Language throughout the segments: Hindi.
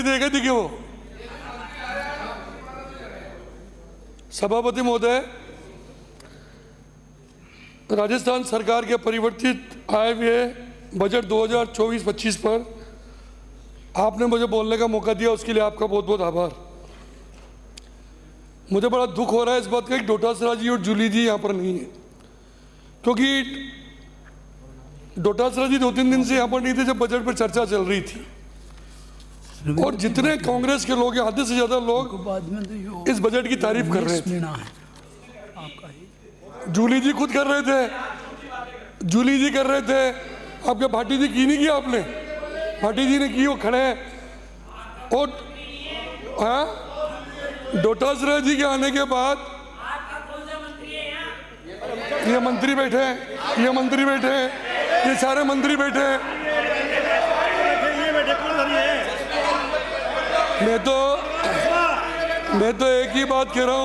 देगा दिखे वो। सभापति महोदय, राजस्थान सरकार के परिवर्तित आय व्यय बजट 2024-25 पर आपने मुझे बोलने का मौका दिया, उसके लिए आपका बहुत बहुत आभार। मुझे बड़ा दुख हो रहा है इस बात का कि डोटासरा जी और जूली जी यहाँ पर नहीं है, क्योंकि डोटासरा जी 2-3 दिन से यहाँ पर नहीं थे जब बजट पर चर्चा चल रही थी, और जितने कांग्रेस के लोग, आधे से ज्यादा लोग इस बजट की तारीफ कर रहे थे। जूली जी खुद कर रहे थे, जूली जी कर रहे थे, आपके भाटी जी की नहीं किया आपने? भाटी जी ने की, वो खड़े हैं। और हाँ, डोटासरा जी के आने के बाद ये मंत्री बैठे हैं, ये मंत्री बैठे हैं, ये सारे मंत्री बैठे हैं। मैं तो एक ही बात कह रहा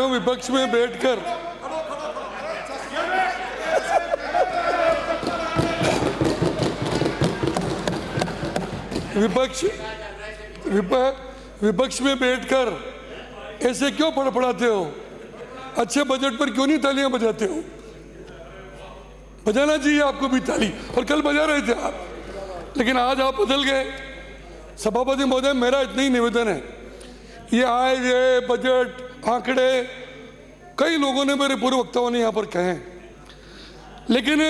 हूं, विपक्ष में बैठकर विपक्ष में बैठकर ऐसे क्यों फड़फड़ाते हो? अच्छे बजट पर क्यों नहीं तालियां बजाते हो? बजाना चाहिए आपको भी ताली, और कल बजा रहे थे आप, लेकिन आज आप बदल गए। सभापति महोदय, मेरा इतना ही निवेदन है, ये आय व्यय बजट आंकड़े कई लोगों ने, मेरे पूर्व वक्ताओं ने यहाँ पर कहे, लेकिन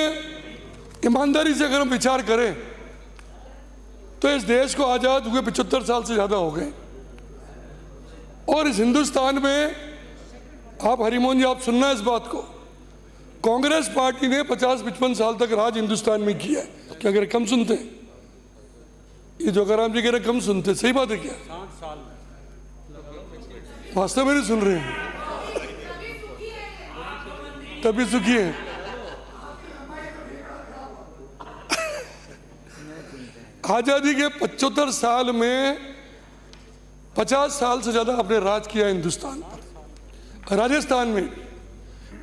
ईमानदारी से अगर हम विचार करें तो इस देश को आज़ाद हुए 75 साल से ज़्यादा हो गए, और इस हिंदुस्तान में आप हरिमोहन जी, आप सुनना इस बात को, कांग्रेस पार्टी ने 50-55 साल तक राज हिंदुस्तान में किया है। क्या अगर कम सुनते हैं? ये जोगाराम जी कह रहे कम सुनते, सही बात है क्या? वास्तव में नहीं सुन रहे हैं, तभी सुखी है। आजादी के 75 साल में 50 साल से ज्यादा आपने राज किया हिंदुस्तान पर। राजस्थान में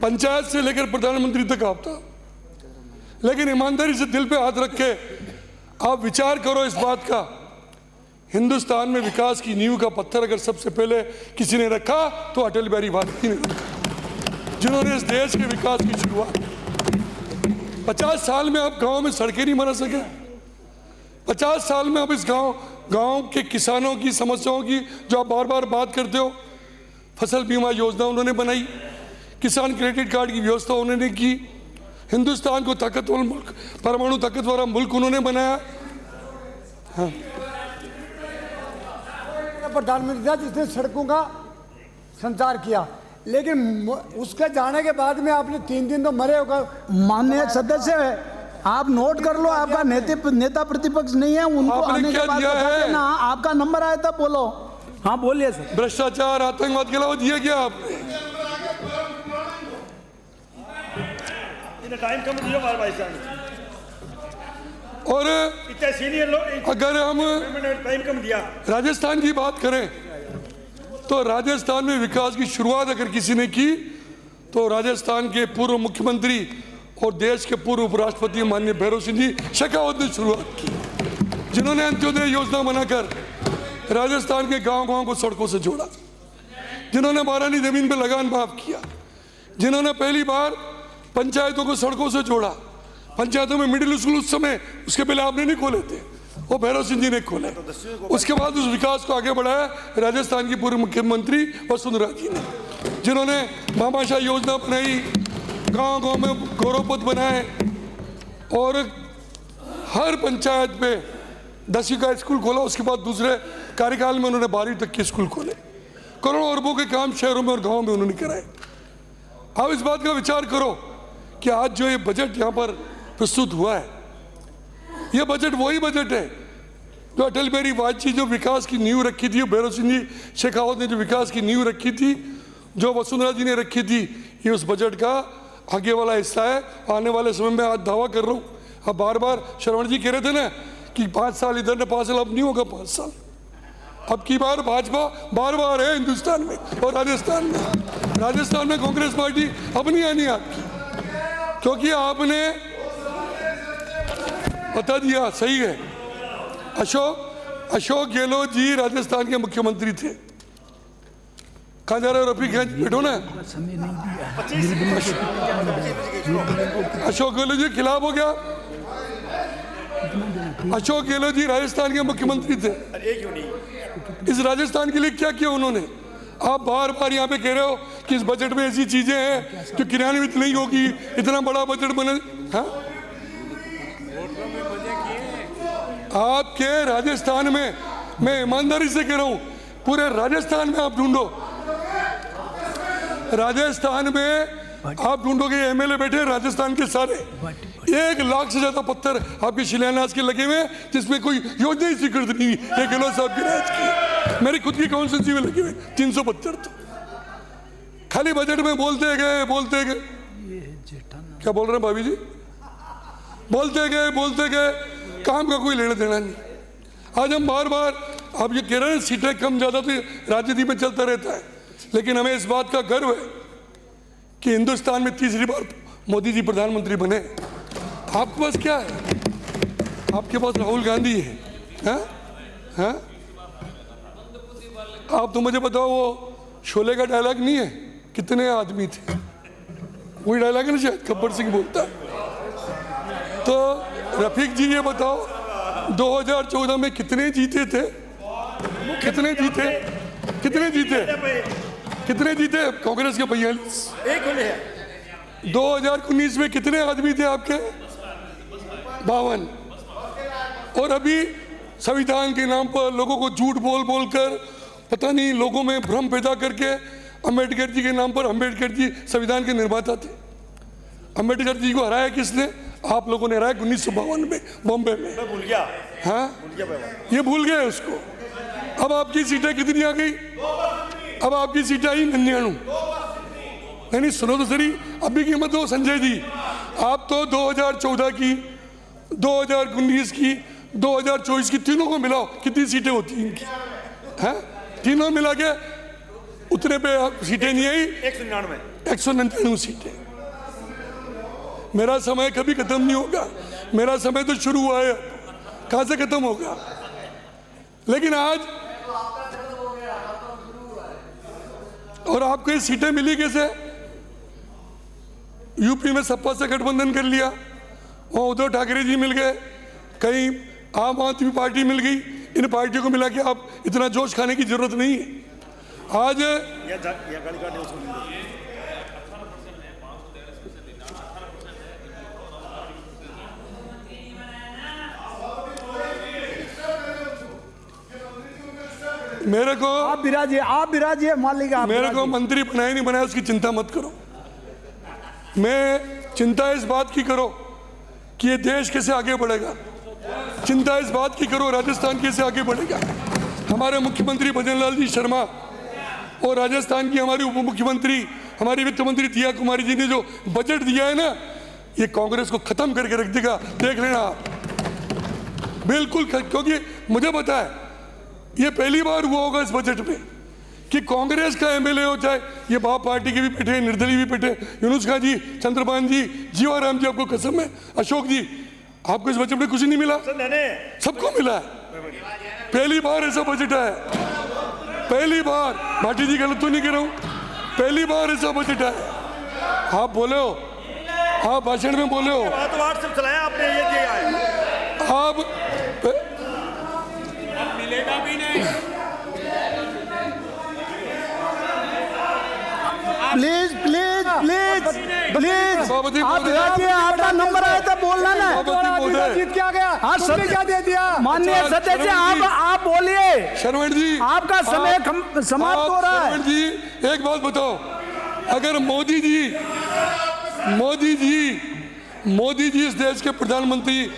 पंचायत से लेकर प्रधानमंत्री तक आप था, लेकिन ईमानदारी से दिल पे हाथ रख के आप विचार करो इस बात का, हिंदुस्तान में विकास की नींव का पत्थर अगर सबसे पहले किसी ने रखा तो अटल बिहारी वाजपेयी ने रखा, जिन्होंने इस देश के विकास की शुरुआत। 50 साल में आप गांव में सड़कें नहीं बना सके, 50 साल में आप इस गांव के किसानों की समस्याओं की जो आप बार बार बात करते हो, फसल बीमा योजना उन्होंने बनाई, किसान क्रेडिट कार्ड की व्यवस्था उन्होंने की, हिंदुस्तान को ताकतवर मुल्क, परमाणु ताकत वाला मुल्क उन्होंने बनाया। हाँ, प्रधानमंत्री था जिसने सड़कों का संचार किया, लेकिन उसके जाने के बाद में आपने 3 दिन तो मरे होगा। माननीय सदस्य है, आप नोट कर लो, आपका नेता प्रतिपक्ष नहीं है, उनको आने के बाद ना आपका नंबर आया था, बोलो। हाँ बोलिए सर। भ्रष्टाचार, आतंकवाद के अलावा दिया क्या आपने? टाइम कम दिया भाई साहब, और इतने सीनियर लोग, अगर हम टाइम कम दिया। राजस्थान की बात करें तो राजस्थान में विकास की शुरुआत अगर किसी ने की तो राजस्थान के पूर्व मुख्यमंत्री और देश के पूर्व उपराष्ट्रपति माननीय भैरव सिंह जी शेखावत ने शुरुआत की, जिन्होंने अंत्योदय योजना बनाकर राजस्थान के गांव-गांव को सड़कों से जोड़ा, जिन्होंने 12 जमीन पर लगान माफ किया, जिन्होंने पहली बार पंचायतों को सड़कों से जोड़ा। पंचायतों में मिडिल स्कूल उस समय, उसके पहले आपने नहीं खोले थे, वो भैरव सिंह जी ने खोले। उसके बाद उस विकास को आगे बढ़ाया राजस्थान की पूर्व मुख्यमंत्री वसुंधरा जी ने, जिन्होंने भामाशाह योजना बनाई, गांव-गांव में गौरवपथ बनाए, और हर पंचायत पे 10वीं का स्कूल खोला। उसके बाद दूसरे कार्यकाल में उन्होंने 12वीं तक के स्कूल खोले। करोड़ों अरबों के काम शहरों में और गाँव में उन्होंने कराए। आप इस बात का विचार करो कि आज जो ये बजट यहाँ पर प्रस्तुत हुआ है, ये बजट वही बजट है जो अटल बिहारी वाजपेयी जो विकास की नींव रखी थी, भैरव सिंह जी शेखावत ने जो विकास की नींव रखी थी, जो वसुंधरा जी ने रखी थी, ये उस बजट का आगे वाला हिस्सा है। आने वाले समय में आज दावा कर रहा हूँ, अब बार बार श्रवण जी कह रहे थे ना कि 5 साल इधर ने 5 साल, अब नहीं होगा 5 साल, अब की बार भाजपा बार है हिंदुस्तान में और राजस्थान में कांग्रेस पार्टी अब नहीं आनी आपकी, क्योंकि आपने बता दिया, सही है। अशोक गहलोत जी राजस्थान के मुख्यमंत्री थे। कहाँ जा रहे हो रफीक? बैठो ना। अशोक गहलोत जी खिलाफ हो गया। अशोक गहलोत जी राजस्थान के मुख्यमंत्री थे। इस राजस्थान के लिए क्या किया उन्होंने? आप बार बार यहाँ पे कह रहे हो कि इस बजट में ऐसी चीजें हैं जो क्रियान्वित नहीं होगी, इतना बड़ा बजट बने। हाँ, आपके राजस्थान में, मैं ईमानदारी से कह रहा हूं, पूरे राजस्थान में आप ढूंढो, राजस्थान में आप ढूंढोगे एमएलए बैठे राजस्थान के सारे, 1 लाख से ज्यादा पत्थर आपके शिलान्यास के लगे हुए, जिसमें कोई योजना ही स्वीकृत नहीं हुई। ये गहलोत साहब की राज की, मेरी खुद की काउंसिल में लगे हुए 300 पत्थर। तो खाली बजट में बोलते गए। क्या बोल रहे हैं भाभी जी? बोलते गए, काम का कोई लेना देना नहीं। आज हम बार बार, आप ये कह रहे हैं सीटें कम ज्यादा तो राजनीति में चलता रहता है, लेकिन हमें इस बात का गर्व है कि हिंदुस्तान में तीसरी बार मोदी जी प्रधानमंत्री बने। आपके पास क्या है? आपके पास राहुल गांधी है। हाँ? आप तो मुझे बताओ, वो शोले का डायलॉग नहीं है, कितने आदमी थे? वही डायलॉग है ना शायद, गब्बर सिंह बोलता है। तो रफीक जी ये बताओ, 2014 में कितने जीते थे? कितने जीते कांग्रेस के? 42। 2019 में कितने आदमी थे आपके? 52। और अभी संविधान के नाम पर लोगों को झूठ बोल कर, पता नहीं लोगों में भ्रम पैदा करके, अंबेडकर जी के नाम पर, अंबेडकर जी संविधान के निर्माता थे। अंबेडकर जी को हराया किसने? आप लोगों ने हराया 1952 में बॉम्बे में। भूल गया। हाँ, ये भूल गए उसको। अब आपकी सीटें कितनी आ गई? अब आपकी सीटें आई 99। नहीं, सुनो तो सही, अभी की मत हो संजय जी। आप तो 2014 की, 2019 की, 2024 की, तीनों को मिलाओ, कितनी सीटें होती हैं इनकी? हैं? तीनों मिला के उतने पे सीटें नहीं आई। 199 सीटें। मेरा समय कभी खत्म नहीं होगा, मेरा समय तो शुरू हुआ है, कहां से खत्म होगा? लेकिन आज, और आपको ये सीटें मिली कैसे? यूपी में सपा से गठबंधन कर लिया, वहां उद्धव ठाकरे जी मिल गए, कहीं आम आदमी पार्टी मिल गई। इन पार्टियों को मिला के आप इतना जोश खाने की जरूरत नहीं है। आज मेरे को, आप विराजिए मालिक। मेरे को मंत्री बनाया नहीं बनाया उसकी चिंता मत करो। मैं चिंता इस बात की करो कि ये देश कैसे आगे बढ़ेगा, चिंता इस बात की करो राजस्थान कैसे आगे बढ़ेगा। हमारे मुख्यमंत्री भजन लाल जी शर्मा और राजस्थान की हमारी उप मुख्यमंत्री, हमारी वित्त मंत्री दिया कुमारी जी ने जो बजट दिया है ना, ये कांग्रेस को खत्म करके रख देगा, देख लेना आप। बिल्कुल, क्योंकि मुझे पता है ये पहली बार हुआ होगा इस बजट में कि कांग्रेस का एमएलए हो, चाहे ये बाप पार्टी के भी बैठे, निर्दलीय भी बैठे, यूनुस खान जी, चंद्रपान जी, जीवाराम जी, आपको कसम है, अशोक जी, आपको इस बजट में कुछ नहीं मिला? सबको मिला है। पहली बार ऐसा बजट है, पहली बार। भाटी जी गलत तो नहीं कह रहा हूं, पहली बार ऐसा बजट है। आप बोले हो, आप भाषण में बोले हो, व्हाट्सएप चलाया आपने, ये दिया है। आप मिलेगा भी नहीं। प्लीज प्लीज प्लीज प्लीज, सभापति आप महोदय, विराजिए, आपका नंबर आया था बोलना ना। सभापति महोदय, जीत क्या गया? हाँ, तुमने क्या दे दिया? माननीय सदस्य आप बोलिए, शरवण जी, आपका समय समाप्त हो रहा है। शरवण जी, एक बात बताओ, अगर मोदी जी इस देश के प्रधानमंत्री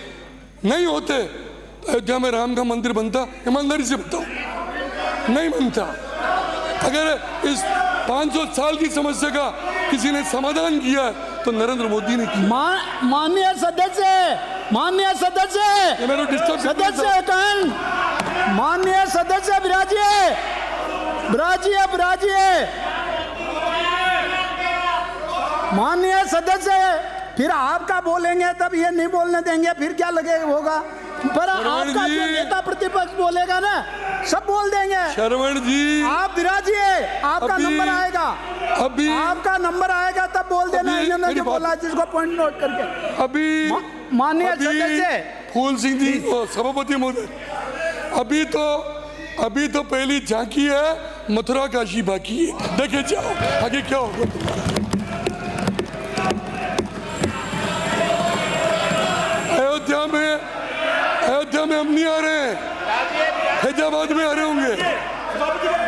नहीं होते, अयोध्या में राम का मंदिर बनता? ईमानदारी से बताओ, नहीं बनता। अगर इस 500 साल की समस्या का किसी ने समाधान किया तो नरेंद्र मोदी ने किया। माननीय सदस्य मेरे डिस्टर्ब सदस्य कौन? माननीय सदस्य विराजिए, माननीय सदस्य फिर आपका बोलेंगे तब ये नहीं बोलने देंगे, फिर क्या लगेगा होगा। पर आपका जी। जो नेता प्रतिपक्ष बोलेगा ना सब बोल देंगे। शरवण जी आप विराजिए, आपका अभी- नंबर आएगा, अभी आपका नंबर आएगा तब बोल देना। अभी इन्होंने मेरी जो बात- बोला जिसको पॉइंट नोट करके। अभी माननीय अभी सदस्य फूल सिंह जी सभापति महोदय, अभी तो पहली झांकी है, मथुरा काशी बाकी है, देखे जाओ आगे क्या होगा। अयोध्या में हम नहीं आ रहे हैं, हैदराबाद में आ रहे होंगे।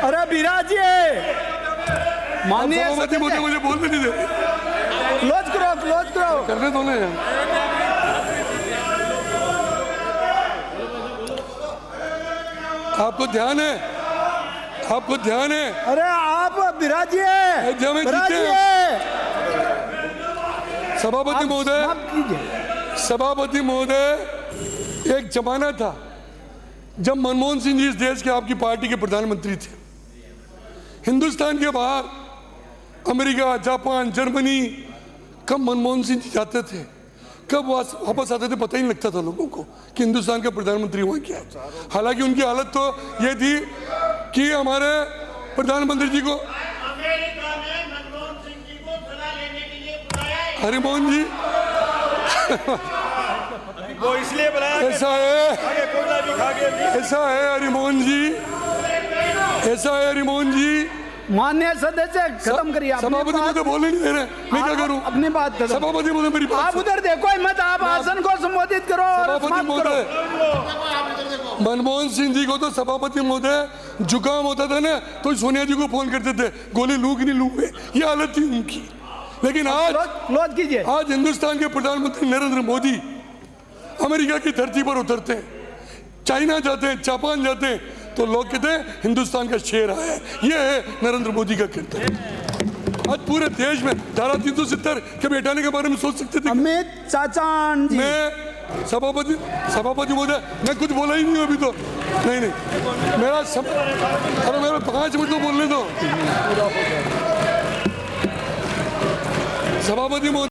अरे विराजिए माननीय सभापति महोदय मुझे बोलने नहीं देते, क्लोज करो करने दो ना यार। आपको ध्यान है, आपको ध्यान है। अरे आप विराजिए, अयोध्या में जीते विराजिए। सभापति महोदय, समाप्त कीजिए। सभापति महोदय, एक जमाना था जब मनमोहन सिंह जी इस देश के आपकी पार्टी के प्रधानमंत्री थे। हिंदुस्तान के बाहर अमेरिका, जापान, जर्मनी कब मनमोहन सिंह जी जाते थे, कब वापस आते थे, पता ही नहीं लगता था लोगों को कि हिंदुस्तान का प्रधानमंत्री हुआ क्या है। हालांकि उनकी हालत तो ये थी कि हमारे प्रधानमंत्री जी को अमेरिका में मनमोहन सिंह जी को सलाह लेने के लिए बुलाया है। हरिमोहन जी वो इसलिए बुलाया कि ऐसा है, आगे कोयला भी खा के भी। ऐसा है हरिमोहन जी, ऐसा है हरिमोहन जी। माननीय सदस्य खत्म करिए अपनी सभापति बात। मुझे बोलने नहीं दे रहे, मैं क्या आप करूं? अपनी बात खत्म। सभापति मुझे मेरी बात आप उधर देखो ही मत, आप आसन को संबोधित करो और सभापति समाप्त करो। महोदय, मनमोहन सिंह जी को तो सभापति महोदय जुकाम होता था ना तो सोनिया जी को फोन करते थे, गोली लूं कि नहीं लूं, ये हालत थी उनकी। लेकिन आज क्लोज कीजिए। आज हिंदुस्तान के प्रधानमंत्री नरेंद्र मोदी अमेरिका की धरती पर उतरते हैं, चाइना जाते हैं, जापान जाते हैं, तो लोग कहते हैं हिंदुस्तान का शेर आया है। ये है नरेंद्र मोदी का किरदार। आज पूरे देश में धारा 370 के बैठाने के बारे में सोच सकते थे। अमित चाचान जी, मैं सभापति महोदय, मैं कुछ बोला ही नहीं हूं अभी तो। नहीं अरे मेरा 5 मिनट तो बोलने दो। सभापति महोदय।